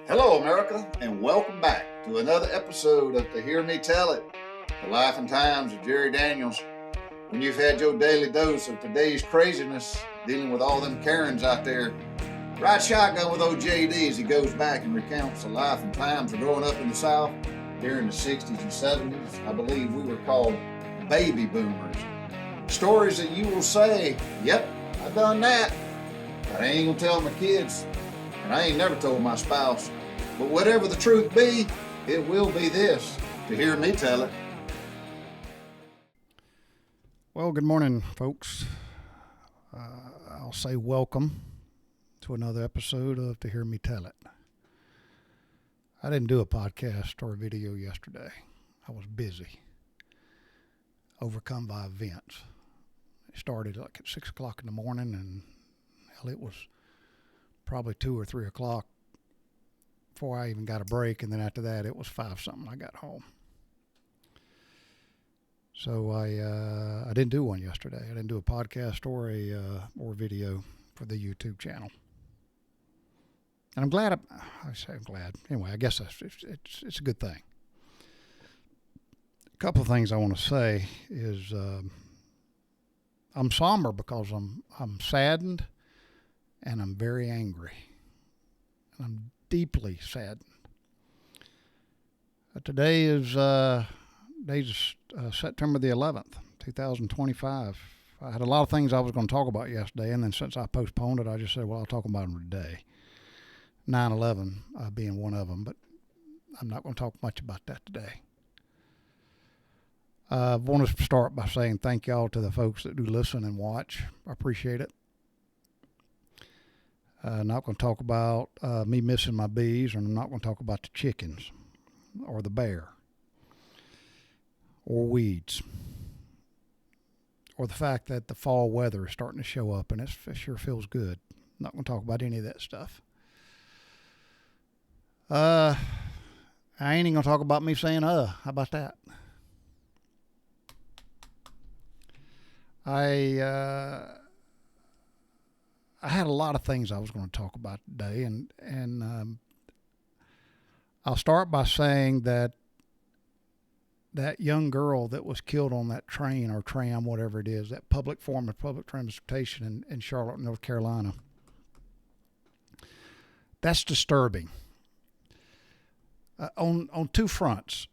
Hello, America, and welcome back to another episode of To Hear Me Tell It, the life and times of Jerry Daniels. When you've had your daily dose of today's craziness, dealing with all them Karens out there, ride shotgun with old JD as he goes back and recounts the life and times of growing up in the South during the 60s and 70s. I believe we were called baby boomers. Stories that you will say, yep, I done that, but I ain't gonna tell my kids. And I ain't never told my spouse. But whatever the truth be, it will be this, to hear me tell it. Well, good morning, folks. I'll say welcome to another episode of To Hear Me Tell It. I didn't do a podcast or a video yesterday. I was busy, overcome by events. It started like at 6 o'clock in the morning, and hell, it was probably 2 or 3 o'clock before I even got a break, and then after that it was 5-something I got home. So I didn't do one yesterday. I didn't do a podcast or a video for the YouTube channel, and I'm glad. I'm glad. Anyway, I guess it's a good thing. A couple of things I want to say is I'm somber because I'm saddened. And I'm very angry. And I'm deeply saddened. Today is September the 11th, 2025. I had a lot of things I was going to talk about yesterday, and then since I postponed it, I just said, well, I'll talk about them today. 9/11 being one of them, but I'm not going to talk much about that today. I want to start by saying thank y'all to the folks that do listen and watch. I appreciate it. Not going to talk about me missing my bees, and I'm not going to talk about the chickens or the bear or weeds or the fact that the fall weather is starting to show up, and it sure feels good. I'm not going to talk about any of that stuff. I ain't even going to talk about me saying, how about that? I had a lot of things I was going to talk about today, and I'll start by saying that young girl that was killed on that train or tram, whatever it is, that public form of public transportation in Charlotte, North Carolina, that's disturbing. On two fronts.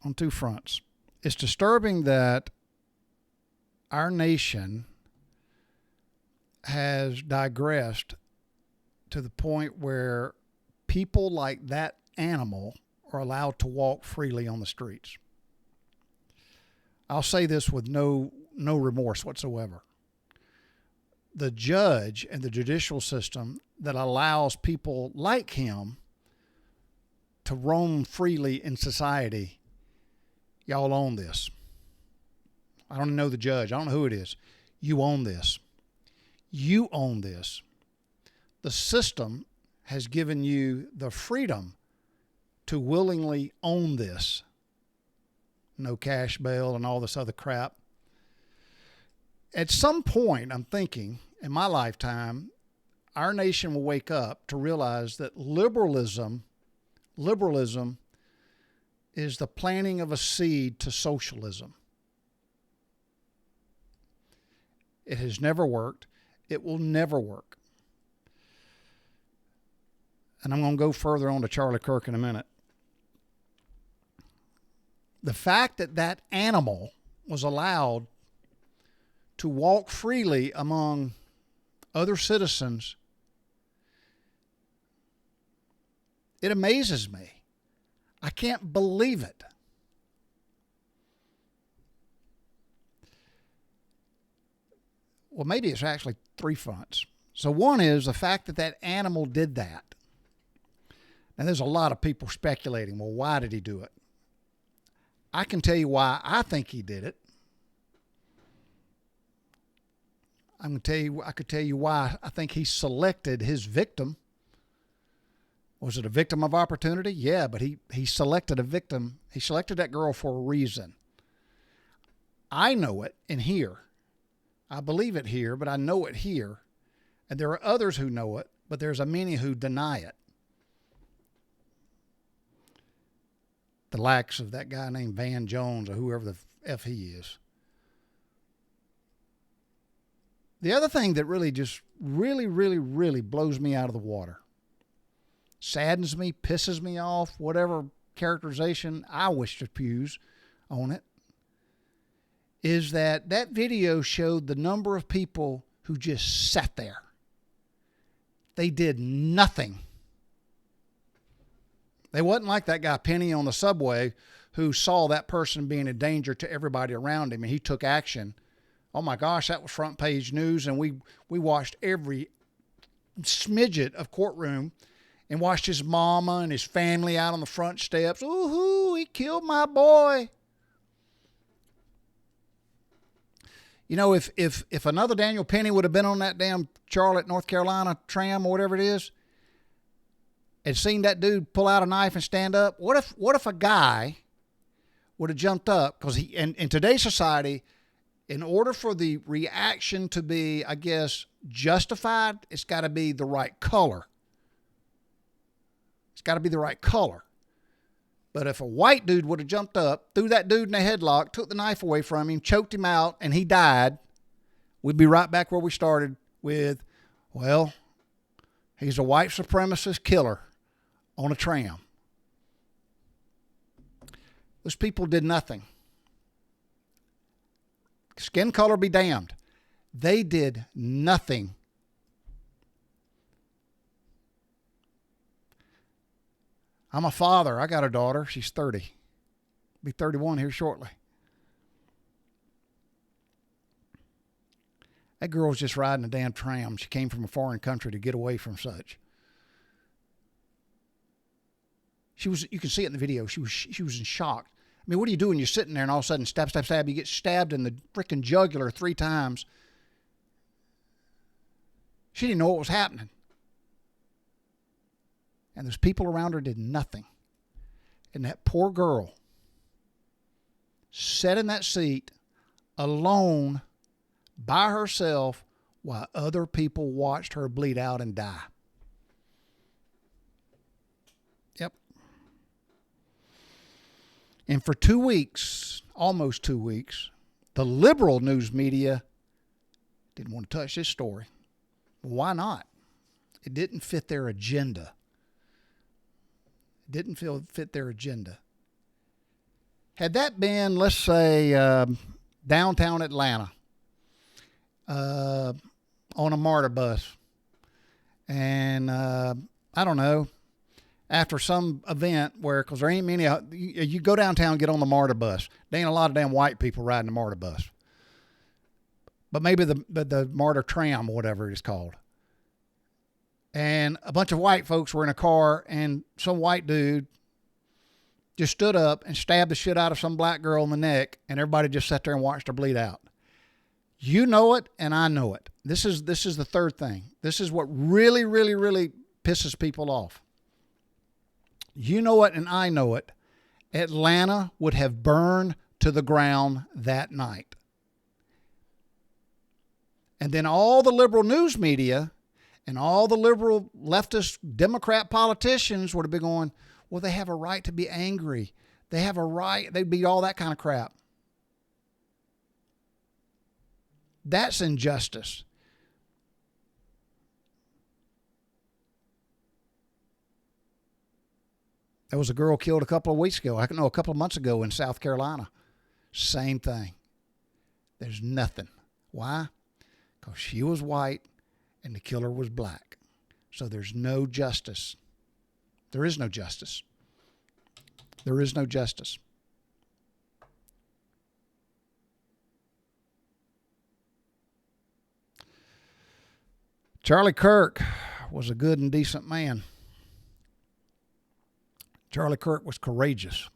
It's disturbing that our nation has digressed to the point where people like that animal are allowed to walk freely on the streets. I'll say this with no remorse whatsoever. The judge and the judicial system that allows people like him to roam freely in society, y'all own this. I don't know the judge. I don't know who it is. You own this. You own this. The system has given you the freedom to willingly own this. No cash bail and all this other crap. At some point, I'm thinking, in my lifetime, our nation will wake up to realize that liberalism is the planting of a seed to socialism. It has never worked. It will never work. And I'm going to go further on to Charlie Kirk in a minute. The fact that that animal was allowed to walk freely among other citizens, it amazes me. I can't believe it. Well, maybe it's actually three fronts. So one is the fact that that animal did that. And there's a lot of people speculating, well, why did he do it? I can tell you why I think he did it. I could tell you why I think he selected his victim. Was it a victim of opportunity? Yeah, but he selected a victim. He selected that girl for a reason. I know it in here. I believe it here, but I know it here. And there are others who know it, but there's a many who deny it. the likes of that guy named Van Jones or whoever the F he is. The other thing that really just really blows me out of the water, saddens me, pisses me off, whatever characterization I wish to use on it, is that video showed the number of people who just sat there. They did nothing. They wasn't like that guy Penny on the subway who saw that person being a danger to everybody around him and he took action. Oh my gosh, that was front page news, and we watched every smidget of courtroom and watched his mama and his family out on the front steps. Ooh, he killed my boy. You know, if another Daniel Penny would have been on that damn Charlotte, North Carolina tram or whatever it is, and seen that dude pull out a knife and stand up, what if a guy would have jumped up? Because in today's society, in order for the reaction to be, I guess, justified, it's got to be the right color. It's got to be the right color. But if a white dude would have jumped up, threw that dude in a headlock, took the knife away from him, choked him out, and he died, we'd be right back where we started with, well, he's a white supremacist killer on a tram. Those people did nothing. Skin color be damned. They did nothing. I'm a father. I got a daughter. She's 30. Be 31 here shortly. That girl was just riding a damn tram. She came from a foreign country to get away from such. You can see it in the video. She was in shock. I mean, what are you doing? You're sitting there and all of a sudden stab. You get stabbed in the freaking jugular 3 times. She didn't know what was happening. And those people around her did nothing. And that poor girl sat in that seat alone by herself while other people watched her bleed out and die. Yep. And for 2 weeks, almost 2 weeks, the liberal news media didn't want to touch this story. Why not? It didn't fit their agenda. Didn't fit their agenda. Had that been, let's say, downtown Atlanta, on a MARTA bus, and I don't know, after some event where, because there ain't many, you go downtown and get on the MARTA bus. There ain't a lot of damn white people riding the MARTA bus. But maybe the MARTA tram, whatever it is called. And a bunch of white folks were in a car, and some white dude just stood up and stabbed the shit out of some black girl in the neck, and everybody just sat there and watched her bleed out. You know it, and I know it. This is the third thing. This is what really pisses people off. You know it, and I know it. Atlanta would have burned to the ground that night. And then all the liberal news media and all the liberal leftist Democrat politicians would have been going, well, they have a right to be angry. They have a right. They'd be all that kind of crap. That's injustice. There was a girl killed a couple of weeks ago. A couple of months ago in South Carolina. Same thing. There's nothing. Why? Because she was white and the killer was black. So there's no justice. There is no justice. There is no justice. Charlie Kirk was a good and decent man. Charlie Kirk was courageous.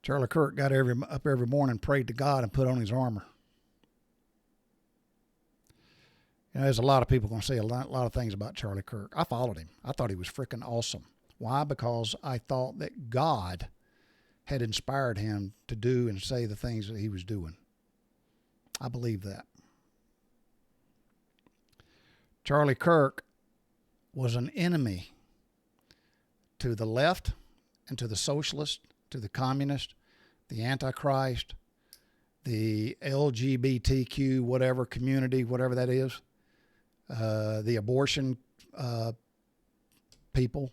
Charlie Kirk got up every morning, prayed to God, and put on his armor. You know, there's a lot of people going to say a lot of things about Charlie Kirk. I followed him. I thought he was freaking awesome. Why? Because I thought that God had inspired him to do and say the things that he was doing. I believe that. Charlie Kirk was an enemy to the left and to the socialist, to the communist, the Antichrist, the LGBTQ, whatever community, whatever that is, the abortion people.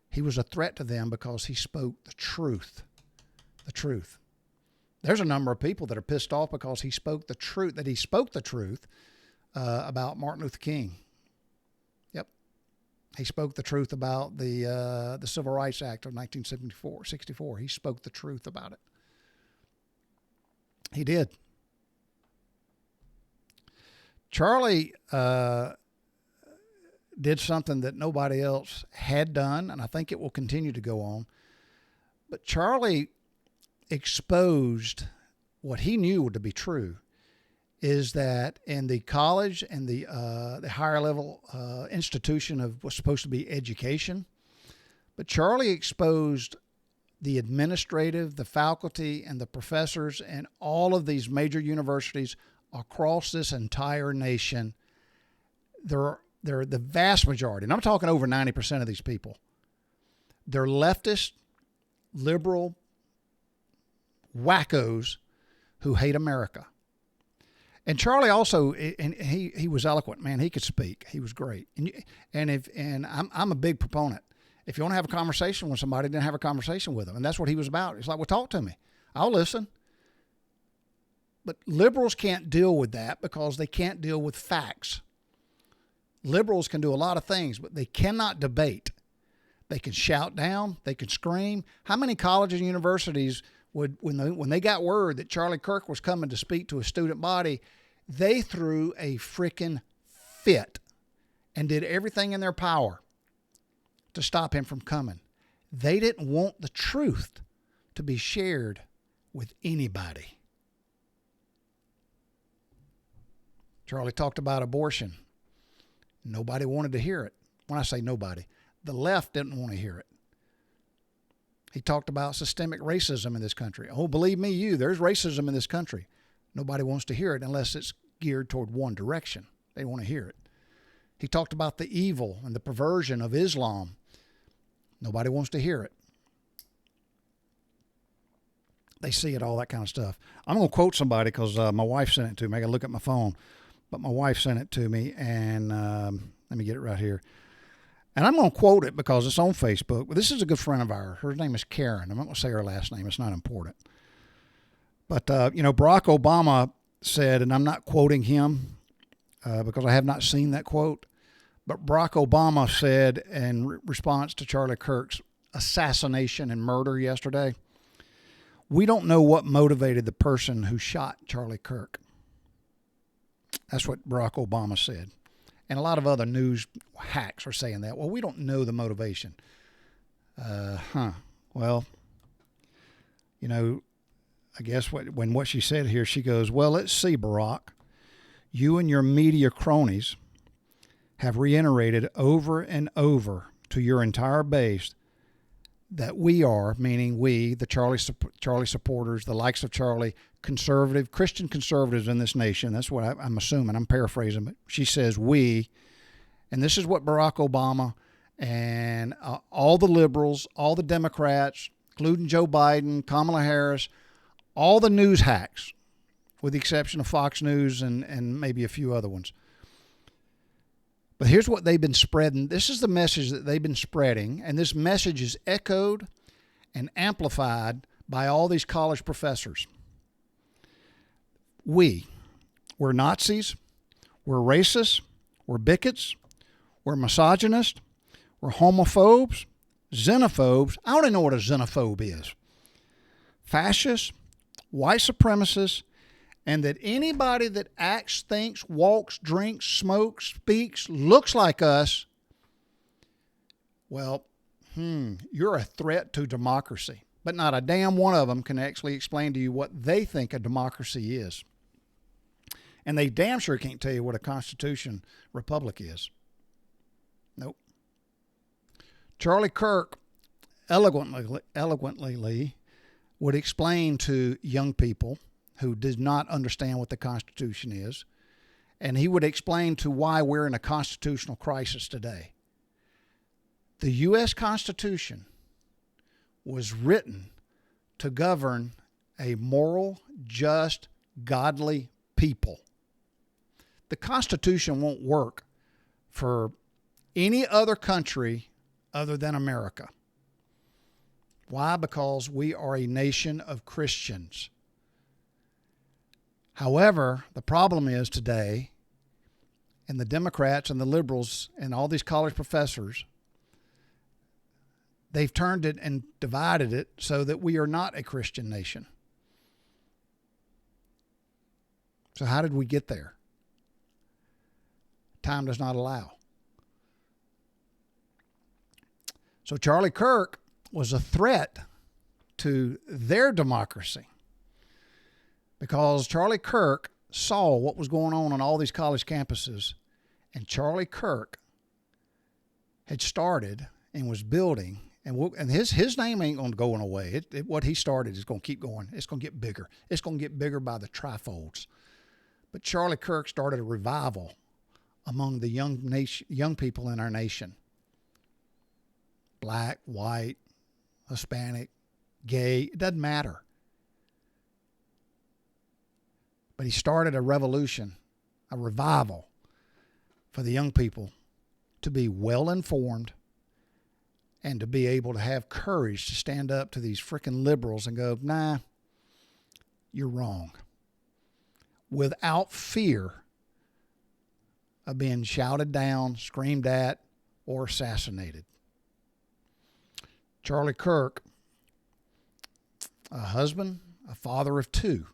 He was a threat to them because he spoke the truth. The truth. There's a number of people that are pissed off because he spoke the truth, that he spoke the truth about Martin Luther King. Yep. He spoke the truth about the Civil Rights Act of 1964. He spoke the truth about it. He did. Charlie did something that nobody else had done, and I think it will continue to go on. But Charlie exposed what he knew to be true, is that in the college and the higher level institution of what's supposed to be education, but Charlie exposed the administrative, the faculty, and the professors and all of these major universities across this entire nation. They're the vast majority, and I'm talking over 90% of these people. They're leftist, liberal wackos who hate America. And Charlie also, and he was eloquent, man. He could speak. He was great. And I'm a big proponent. If you want to have a conversation with somebody, then have a conversation with them. And that's what he was about. It's like, well, talk to me. I'll listen. But liberals can't deal with that because they can't deal with facts. Liberals can do a lot of things, but they cannot debate. They can shout down. They can scream. How many colleges and universities would, when they got word that Charlie Kirk was coming to speak to a student body, they threw a freaking fit and did everything in their power to stop him from coming. They didn't want the truth to be shared with anybody. Charlie talked about abortion. Nobody wanted to hear it. When I say nobody, the left didn't want to hear it. He talked about systemic racism in this country. Oh, believe me, there's racism in this country. Nobody wants to hear it unless it's geared toward one direction. They want to hear it. He talked about the evil and the perversion of Islam. Nobody wants to hear it. They see it, all that kind of stuff. I'm going to quote somebody because my wife sent it to me. I got to look at my phone. But my wife sent it to me, and let me get it right here. And I'm going to quote it because it's on Facebook. But this is a good friend of ours. Her name is Karen. I'm not going to say her last name. It's not important. But, Barack Obama said, and I'm not quoting him because I have not seen that quote, but Barack Obama said in response to Charlie Kirk's assassination and murder yesterday, we don't know what motivated the person who shot Charlie Kirk. That's what Barack Obama said. And a lot of other news hacks are saying that. Well, we don't know the motivation. Well, I guess what she said here, she goes, well, let's see, Barack. You and your media cronies have reiterated over and over to your entire base that we are, meaning we, the Charlie supporters, the likes of Charlie, Christian conservatives in this nation. That's what I'm assuming. I'm paraphrasing, but she says we, and this is what Barack Obama and all the liberals, all the Democrats, including Joe Biden, Kamala Harris, all the news hacks, with the exception of Fox News and maybe a few other ones. But here's what they've been spreading. This is the message that they've been spreading, and this message is echoed and amplified by all these college professors. We're Nazis, we're racists, we're bigots, we're misogynists, we're homophobes, xenophobes. I don't even know what a xenophobe is. Fascists, white supremacists, and that anybody that acts, thinks, walks, drinks, smokes, speaks, looks like us, well, you're a threat to democracy. But not a damn one of them can actually explain to you what they think a democracy is. And they damn sure can't tell you what a constitution republic is. Nope. Charlie Kirk eloquently would explain to young people who did not understand what the Constitution is, and he would explain to why we're in a constitutional crisis today. The U.S. Constitution was written to govern a moral, just, godly people. The Constitution won't work for any other country other than America. Why? Because we are a nation of Christians. However, the problem is today, and the Democrats and the liberals and all these college professors, they've turned it and divided it so that we are not a Christian nation. So how did we get there? Time does not allow. So Charlie Kirk was a threat to their democracy because Charlie Kirk saw what was going on all these college campuses, and Charlie Kirk had started and was building, and his name ain't going to go away. What he started is going to keep going. It's going to get bigger. It's going to get bigger by the trifolds. But Charlie Kirk started a revival among the young people in our nation. Black, white, Hispanic, gay, it doesn't matter. But he started a revolution, a revival for the young people to be well informed and to be able to have courage to stand up to these freaking liberals and go, nah, you're wrong. Without fear of being shouted down, screamed at, or assassinated. Charlie Kirk, a husband, a father of two,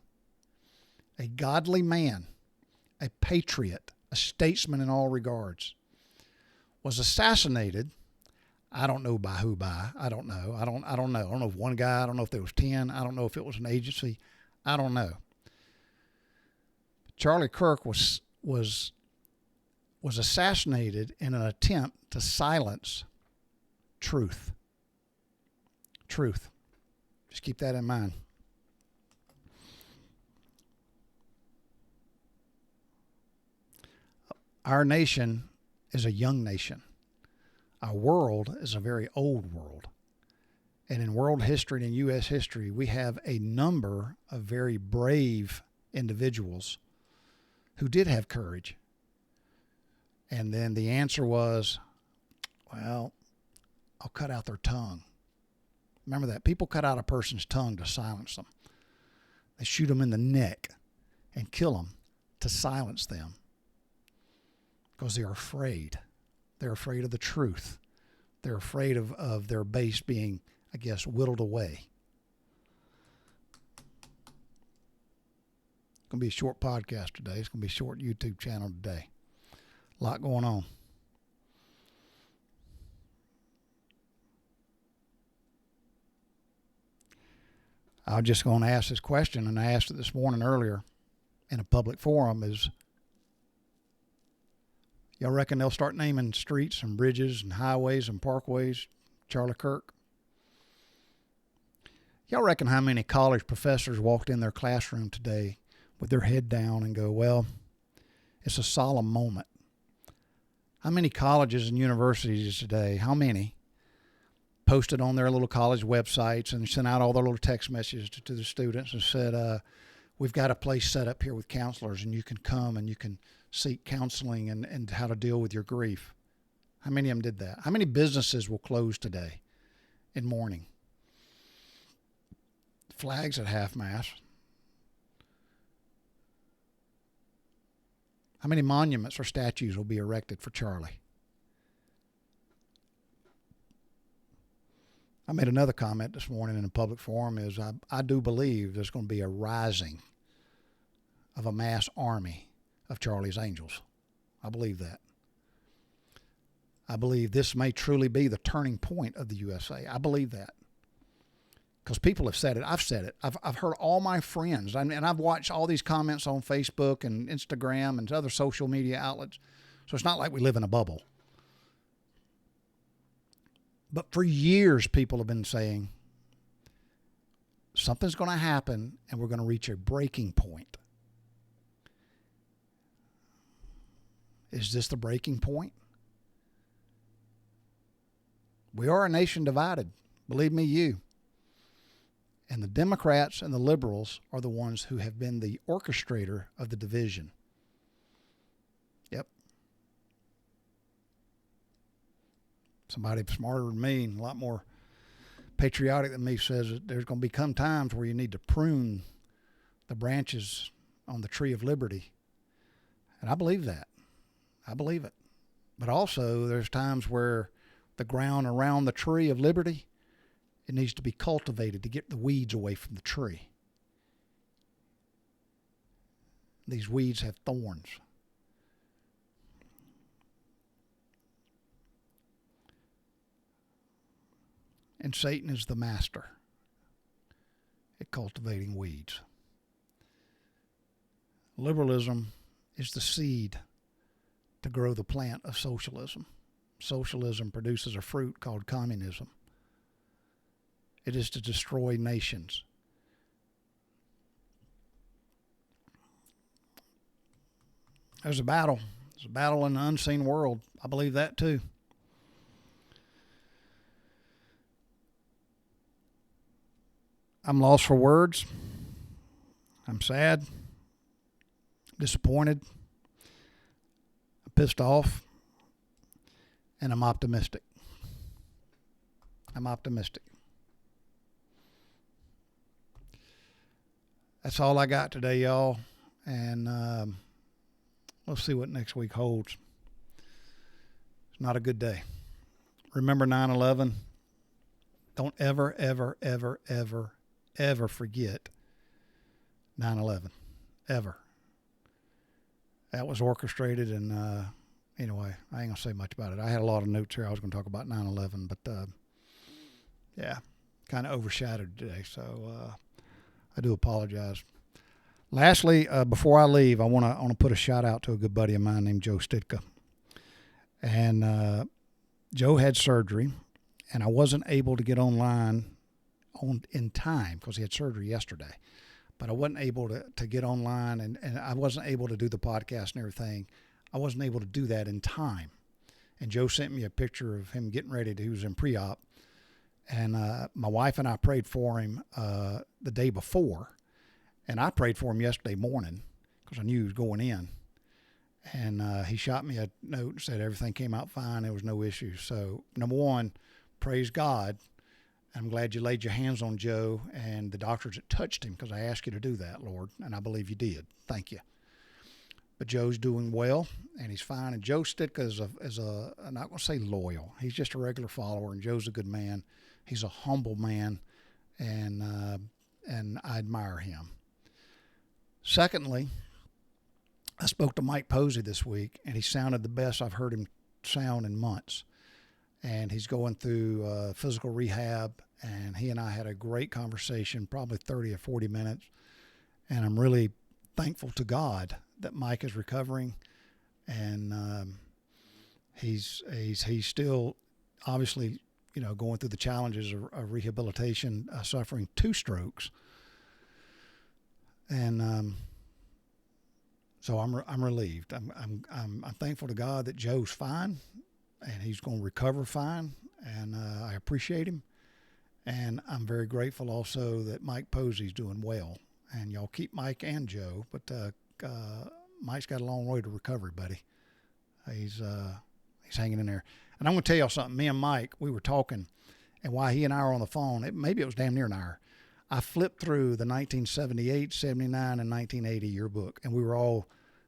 a godly man, a patriot, a statesman in all regards, was assassinated. I don't know by who by. I don't know. I don't know. I don't know if one guy. I don't know if there was 10. I don't know if it was an agency. I don't know. Charlie Kirk was assassinated in an attempt to silence truth. Truth. Just keep that in mind. Our nation is a young nation. Our world is a very old world. And in world history and in U.S. history, we have a number of very brave individuals who did have courage. And then the answer was, well, I'll cut out their tongue. Remember that. People cut out a person's tongue to silence them. They shoot them in the neck and kill them to silence them because they're afraid. They're afraid of the truth. They're afraid of their base being, I guess, whittled away. It's going to be a short podcast today. It's going to be a short YouTube channel today. A lot going on. I was just going to ask this question, and I asked it this morning earlier in a public forum, is y'all reckon they'll start naming streets and bridges and highways and parkways Charlie Kirk? Y'all reckon how many college professors walked in their classroom today with their head down and go, well, it's a solemn moment? How many colleges and universities today, how many posted on their little college websites and sent out all their little text messages to the students and said, we've got a place set up here with counselors and you can come and you can seek counseling and how to deal with your grief? How many of them did that? How many businesses will close today in mourning? Flags at half-mast. How many monuments or statues will be erected for Charlie? I made another comment this morning in a public forum is I do believe there's going to be a rising of a mass army of Charlie's Angels. I believe that. I believe this may truly be the turning point of the USA. I believe that. Because people have said it. I've said it. I've heard all my friends, and I've watched all these comments on Facebook and Instagram and other social media outlets. So it's not like we live in a bubble. But for years, people have been saying, something's going to happen and we're going to reach a breaking point. Is this the breaking point? We are a nation divided. Believe me, you. And the Democrats and the liberals are the ones who have been the orchestrator of the division. Yep. Somebody smarter than me and a lot more patriotic than me says that there's going to become times where you need to prune the branches on the tree of liberty. And I believe that. I believe it. But also there's times where the ground around the tree of liberty, it needs to be cultivated to get the weeds away from the tree. These weeds have thorns. And Satan is the master at cultivating weeds. Liberalism is the seed to grow the plant of socialism. Socialism produces a fruit called communism. It is to destroy nations. There's a battle. There's a battle in the unseen world. I believe that too. I'm lost for words. I'm sad, disappointed, pissed off, and I'm optimistic. I'm optimistic. That's all I got today, y'all. And we'll see what next week holds. It's not a good day. Remember 9/11. Don't ever, ever, ever, ever, ever forget 9/11. Ever. That was orchestrated, and anyway, I ain't going to say much about it. I had a lot of notes here. I was going to talk about 9/11, but yeah, kind of overshadowed today, so I do apologize. Lastly, before I leave, I want to put a shout out to a good buddy of mine named Joe Stitka. And Joe had surgery, and I wasn't able to get online in time because he had surgery yesterday. But I wasn't able to get online, and I wasn't able to do the podcast and everything. I wasn't able to do that in time. And Joe sent me a picture of him getting ready. He was in pre-op. And my wife and I prayed for him the day before. And I prayed for him yesterday morning because I knew he was going in. And he shot me a note and said everything came out fine. There was no issues. So, number one, praise God. I'm glad you laid your hands on Joe and the doctors that touched him because I asked you to do that, Lord, and I believe you did. Thank you. But Joe's doing well, and he's fine. And Joe Stitka is I'm not going to say loyal. He's just a regular follower, and Joe's a good man. He's a humble man, and I admire him. Secondly, I spoke to Mike Posey this week, and he sounded the best I've heard him sound in months. And he's going through physical rehab, and he and I had a great conversation, probably 30 or 40 minutes. And I'm really thankful to God that Mike is recovering, and he's still obviously, going through the challenges of rehabilitation, suffering 2 strokes. And so I'm relieved. I'm thankful to God that Joe's fine. And he's going to recover fine, and I appreciate him. And I'm very grateful also that Mike Posey's doing well. And y'all keep Mike and Joe, but Mike's got a long way to recovery, buddy. He's hanging in there. And I'm going to tell y'all something. Me and Mike, we were talking, and while he and I were on the phone, maybe it was damn near an hour, I flipped through the 1978, 79, and 1980 yearbook, and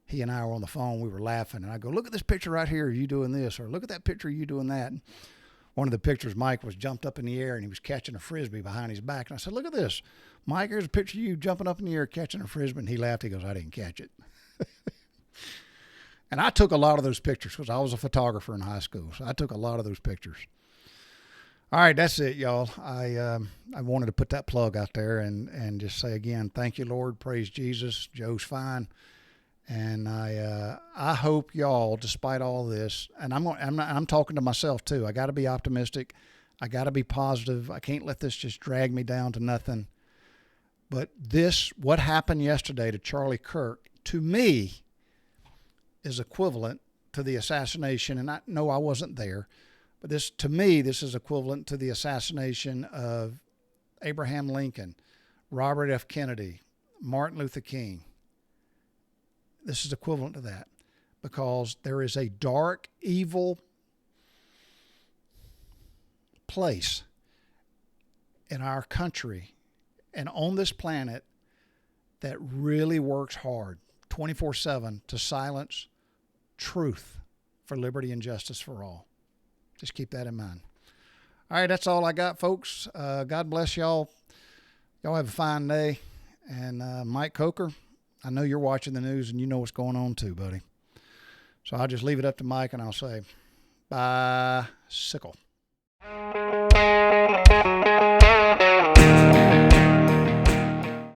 he and I were on the phone. We were laughing, and I go, look at this picture right here. Are you doing this? Or look at that picture. Are you doing that? And one of the pictures, Mike was jumped up in the air, and he was catching a Frisbee behind his back. And I said, look at this. Mike, here's a picture of you jumping up in the air, catching a Frisbee. And he laughed. He goes, I didn't catch it. And I took a lot of those pictures because I was a photographer in high school. So I took a lot of those pictures. All right, that's it, y'all. I wanted to put that plug out there and just say again, thank you, Lord. Praise Jesus. Joe's fine. And I hope y'all, despite all this, and I'm talking to myself too. I got to be optimistic. I got to be positive. I can't let this just drag me down to nothing. But what happened yesterday to Charlie Kirk, to me, is equivalent to the assassination. And I know I wasn't there, but to me, this is equivalent to the assassination of Abraham Lincoln, Robert F. Kennedy, Martin Luther King. This is equivalent to that, because there is a dark, evil place in our country and on this planet that really works hard 24/7 to silence truth for liberty and justice for all. Just keep that in mind. All right, that's all I got, folks. God bless y'all. Y'all have a fine day. And Mike Coker, I know you're watching the news and you know what's going on too, buddy. So I'll just leave it up to Mike and I'll say, bicycle.